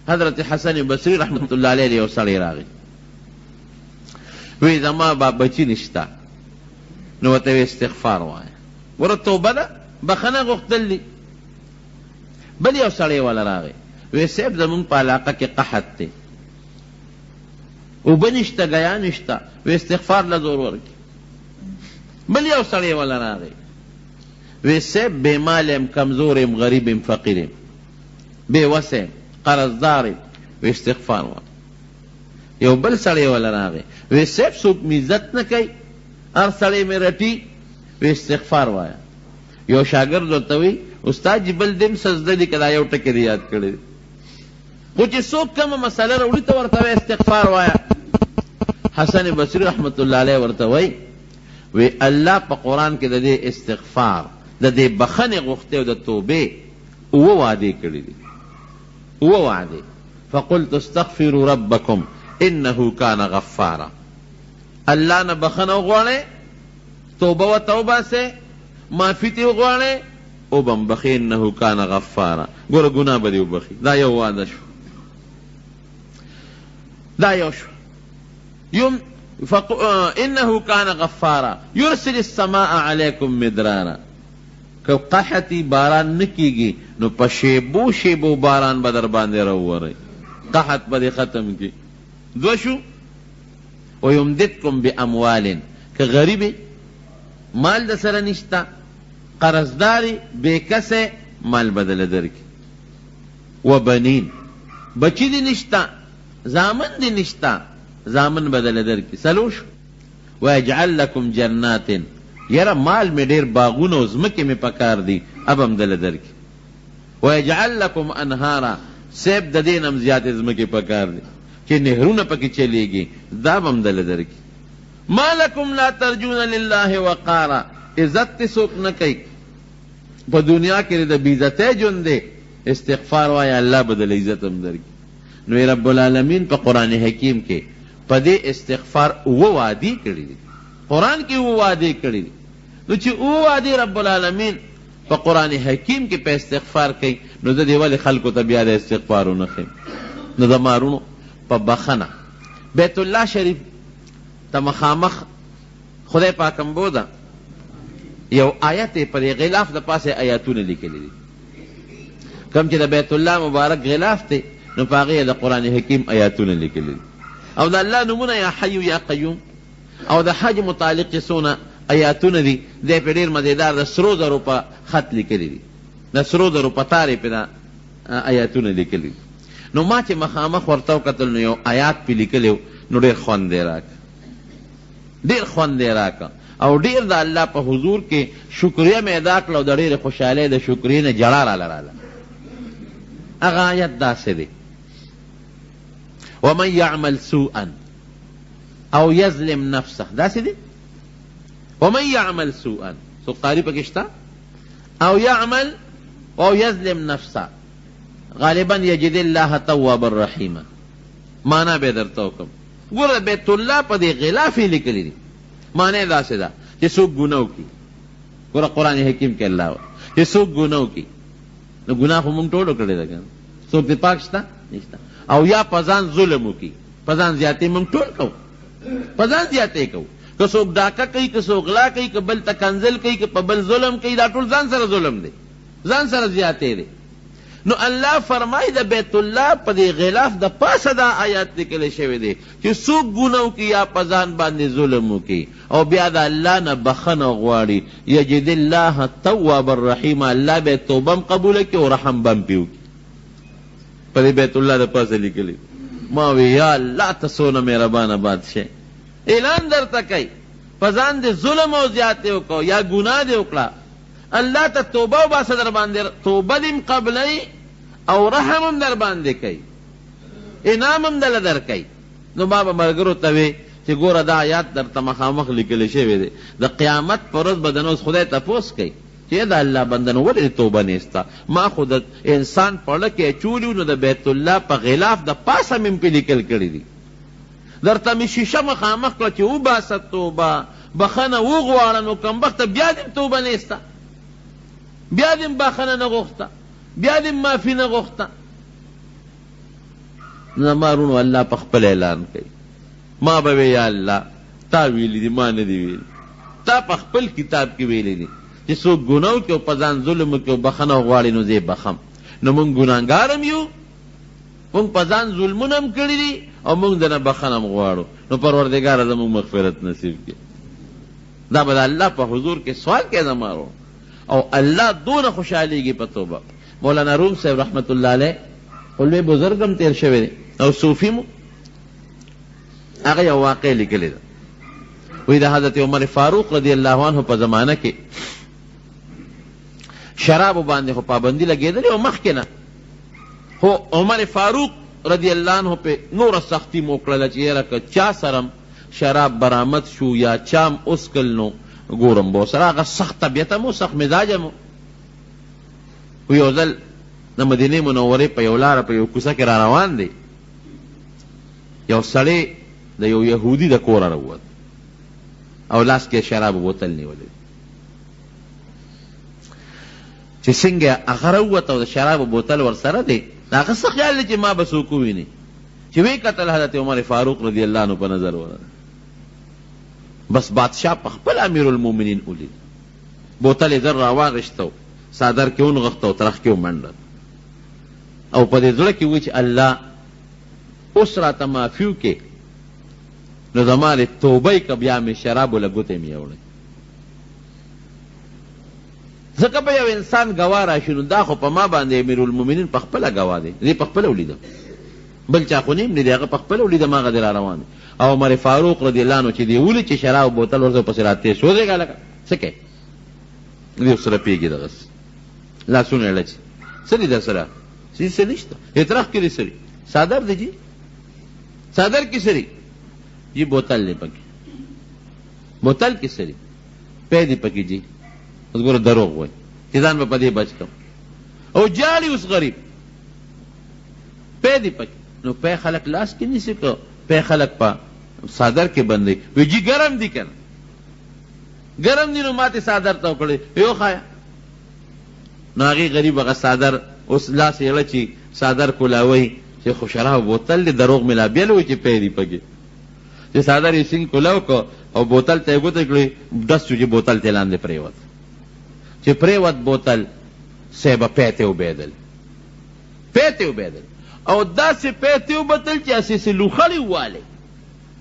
حضرت حسن بصری رحمت اللہ علیہ یو سړی راغی وی زما با بچی نشتا نو ورته استغفار وایه ګوره توبه ده بخنه غوښتل دي. بل یو سړی والا راغی وی صاحب زمونږ په علاقه کې قحط دی اوبه نشته ګیا نشته وی استغفار له زور ورکړي. بل یو سړی والا راغی وی صاحب بے مال یم کمزور یم غریب یم فقیر یم بے وسه یم قرضدار یم وی استغفار وایه. یو بل سړی والا راغی وی صاحب څوک مې عزت نه کوي هر سړی مې رټي وی استغفار وایه. یو شاګرد ورته وی استاد جی بل دم سجده دی کدا یو ټکی یاد کړی خو چې څوک کومه مسله راوړي ته ورته استغفار وایه. حسن بصری رحمت الله علیه ورته وی الله په قرآن کې د دې استغفار د دې بخنې غوښتې او د توبې اوه وعدې کړي دي اوه وعدې. فقلت استغفروا ربکم انه کان غفارا. الله نه بخنه وغواړئ توبه و توبه سے معافی تی وغواړئ او بم بخي انه کان غفارا. ګوره ګناه به دې وبخي. دا یو وعده شو دا یو شو. انه کان غفارا یرسل السماء علیکم مدرارا. که قحطی باران نکیگی نو په شیبو شیبو باران به در باندې راووري قحط به ختم کی. دو شو ویمددکم باموال که غریبی مال د سره نشتا قرضداری بے کسے مال بدل درکی و بنین بچی دی نشتا زامن دی نشتا زامن بدل درکی سلوش و اجعل لکم جنات یرا مال میں دیر باغون و زمکی میں پکار دی اب ہم دل درکی و اجعل لکم انہارا سیب ددین ہم زیادہ زمکی پکار دی کہ نہرون پکی چلی گی داب ہم دل درکی. ما لکم لا ترجون للہ وقارا عزت سوک نہ کئی پا دنیا کے لئے بیزتے جن دے استغفار وایا اللہ بدل عزت ہم در کی. نو رب العالمین پا قرآن حکیم کے پا دے استغفار وہ وعدی کری دی قرآن کی وہ وعدی کری دی. نو چی وہ وعدی رب العالمین پا قرآن حکیم کے پا استغفار کئی نو دے والی خلقو تبیاد استغفارو نخیم. نو دمارونو پا بخنا بیت اللہ شریف تا مخامخ خدای پاکم بودا یو آیت پر غلاف دا پاس آیاتون لکلی دی کم چې دا بیت اللہ مبارک غلاف تے نو پاگی دا قرآن حکیم آیاتون لکلی دی او دا اللہ نمونا یا حیو یا قیوم او دا حج متعلق سونا آیاتون دی دے پر دیر مزیدار دا سرو درو پا خط لکلی دی دا سرو درو پا تاری پا دا آیاتون لکلی دی. نو ما چې مخامخ ورتاو قتل نو یو آیات پی لکلیو نو دیر خوان دے راک ډیر خوند دی راکا او ډیر د الله په حضور کې شکریه مې ادا کړه او د ډېرې خوشحالۍ د شکریې نه جړا راله هغه آیت داسې دی ومن یعمل سوءا او یظلم نفسه داسې دی ومن یعمل سوءا سو قاری پکې شته او یعمل او یظلم نفسه غالبا یجد الله توابا رحیما مانا به درته وکم. ګوره بیت الله په دې غلاف یې لیکلی دي معنی داسې ده چې څوک ګناه وکړي ګوره قرآن حکیم کې الله چې څوک ګناه وکړي نو ګناه خو موږ ټولو کړې ده که څوک دې پاک شته نشته او یا په ځان ظلم وکړي په ځان زیاتې موږ ټول کوو په ځان زیاتې کوو که څوک ډاکه کوي که څوک غلا کوي که بل ته کنځل کوي که په بل ظلم کوي دا ټول ځان سره ظلم دی ځان سره زیاتې دی. نو الله فرمای د بیت الله په دې غلاف د پاسه دا آیات لیکل شوی دی چې څوک ګناه کوي یا په ځان باندې ظلم وکړي او بیا د الله نه بخنه غواړي یجد الله توابا رحیما الله به توبه قبول کړي او رحم بم پیو په دې بیت الله د پاسه لیکلی. ما وی یا الله تاسو نه مهربانه بادشاہ اعلان درته کوي په ځان دې ظلم او زیاتې وکړو یا ګناه دې وکړه اللہ تا توبہ و باسا در باندے توبہ دیم قبلی او رحمم در باندے کئی انامم دل در کئی. نو بابا مرگرو تاوی چی گورا دا آیات در تمخامخ لکلی شوی دے دا قیامت پرز بدنوز خدای تپوس کئی چی دا اللہ بندنو ولی توبہ نیستا ما خود انسان پڑھکے چولیو نو دا بیت اللہ پا غلاف دا پاسا من پی لکل کری دی در تمی شیشہ مخامخ کلا چی او باسا توبہ بخنا او غوارنو کم بخت بیادیم توبہ نیستا بیا دیم باخنه نه غوښته بیا دیم معافي نه غوښته زما رونو الله په خپل اعلان کوي ما به وی یا الله تا ویلی دي ما نه دي ویلي تا په خپل کتاب کې ویلی دي چې څوک ګناه وکړي او په ځان ظلم وکړي او بخښنه غواړي نو زه یې بخم نو موږ ګناهګار هم یو موږ په ځان ظلمونه هم کړي دي او موږ دنه بخښنه هم غواړو نو پروردګاره زموږ مغفرت نصیب کړي دا به د الله په حضور کې سوال کوي زما ورو او الله دونه خوشحالیږي په توبه مولانا روم صاحب رحمت الله علیه لوی بزرګ هم تیر شوی دی او صوفي مو هغه یو واقع لیکلی ده وی د حضرت عمر فاروق رضی الله عنه په زمانه کې شرابو باندې خو پابندي لګېدلې او مخکې نه خو عمر فاروق رضی الله عنه په نوره سختي مو کړله چې یاره که چا سره شراب برآمد شو یا چام اسکل نو ګورم به ورسره هغه سخت طبیعته مو سخت مزاجه مو خو یو ځل د مدینې منورې په یو لاره په یو کوڅه کې را روان دی یو سړی د یو یهودي د کوره راووت او لاس کې شراب بوتل نیولی چې څنګه هغه راووت او د شراب بوتل ورسره دی د هغه څه خیال دی چې ما به څوک وویني چې وی کتل حضرت عمر فاروق رضی الله عنه په نظر ورغله بس بادشاہ په خپل امیر المؤمنین ولید بوتل یې در راواغېسته صادر کې ونغښته او ترخ کې ومنډه او په دې زړه کې وی چې الله اوس راته معافي وکړې نو زما د توبې که بیا مې شرابو له ګوتې مې یوړی ځکه به یو انسان ګواه راشي نو دا خو په ما باندې امیر المؤمنین په خپله ګواه دی دې په خپله ولیدم بل چا خو نیم نه دی هغه په خپله ولیدم هغه دی را روان دی او عمر فاروق رضی الله عنه چې دی ولید چې شراب بوتل ورته پسې راتېر شو ودرېږه لکه څه کوې دې ورسره پېږي دغسې لاسونه یې لچي څه دي در سره څه نشته اعتراف کې دې سړي صادر دی جی صادر کې سړي جی بوتل دی پکې بوتل کې سړي پی دی پکې جی اوس ګوره دروغ وایي چې ځان به په دې بچ کړم او جاړي اوس غریب پی دی پکې نو پی خلک لاس کې نیسي که پی خلک په صادر کې بندوي وی جی ګرم دی که نه ګرم دی نو ماتې صادر ته وکړی یو خایا نو هغې غریب هغه صادر اوس لاس یې اړه چې صادر کولاوی چې خو شراب بوتل دی دروغ مې لا بیل وی چې پی دی پکې چې صادر یې سینګ کولاو که او بوتل ته یې ګوته کړې ډس شو چې بوتل ته لاندې پرېوت چې پرېوت بوتل صاحبه پی ته وبېدل پی ته وبېدل او داسې پی ته وبتل چې هسې لوخړې ووالی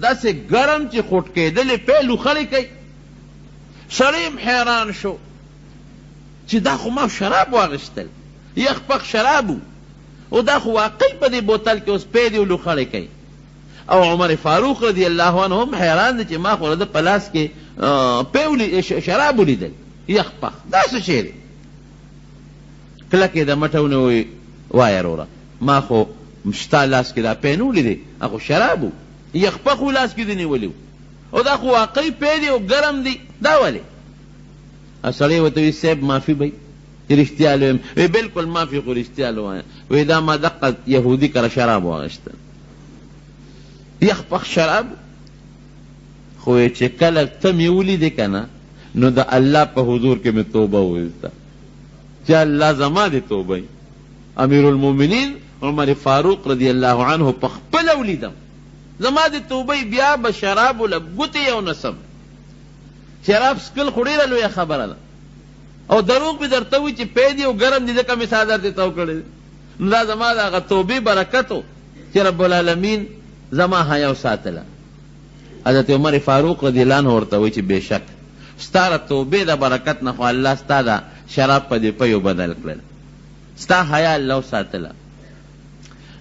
داسې ګرم چې خوټ کېدلې پی لوخړې کوي سړی هم حیران شو چې دا خو ما شراب واغېستل یخ پخ شراب او دا خو واقعي په دې بوتل کې اوس پی دی او لوخړې کوي او عمر فاروق رضی الله عنه هم حیران دی چې ما خو د په لاس کې شراب ولیدل یخ پخ دا څه شی دی کله کې د مټونه وایي وایه وروره ما خو ستا لاس کې دا پی نه ولیدې هغه شراب و یخ پخ و لاس کې دې نیولي او دا خو واقعي پی دی او ګرم دی دا ولې سړی ورته وایي صاحب معافي به چې رښتیا لویم وی بلکل معافي خو رښتیا لوایم وی دا ما دقه یهودي کره شراب واغېستل یخ پخ شراب خو چې کله ته مې ولیدې که نه نو د الله په حضور کې مې توبه وویسته چې الله زما دې توبه امیر المؤمنین عمر فاروق رضی الله عنه په خپله ولیدم زما دې توبه بیا به شرابو له ګوتې یو نسم شراب سکل خو ډېره لویه خبره ده او دروغ مې درته وي چې پی دی او ګرم دی ځکه مې صادر دې تو کړی نو دا زما د هغه توبې برکت و چې رب العالمین زما حیا وساتله حضرت عمر فاروق رضی الله عنه ورته وایي چې بېشک ستا د توبې د برکت نه خو الله ستا د شراب په دې پیو بدل کړل ستا حیا الله وساتله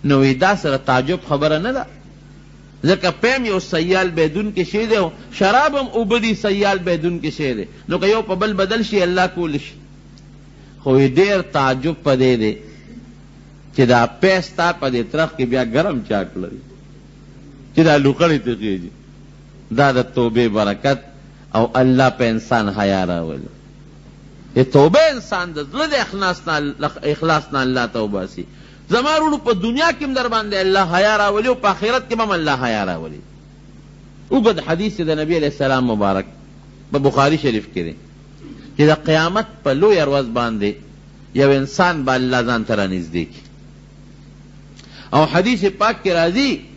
نو وی دا سره تعجب خبره نه ده ځکه پیم یو سیال بیدون کې شی دی او شراب هم اوبه دي سیال بیدون کې شی دی نو که یو په بل بدل شي الله کولی شي خو ډېر تعجب په دې دی چې دا پی ستا په دې ترخ کې بیا ګرم چاک لري چې دا لوخړې ته خېږي دا د توبې برکت او الله په انسان حیا راولي توبه انسان د زړه د اخلاص نه الله ته وباسي زما وروڼو په دنیا کې هم در باندې الله حیا راولي او په آخرت کې هم الله حیا راولي اوږد حدیث د نبی علیه السلام مبارک په بخاري شریف کې دی چې د قیامت په لویه ورځ باندې یو انسان به الله ځان ته رانږدې کړي او حدیث پاک کی راضی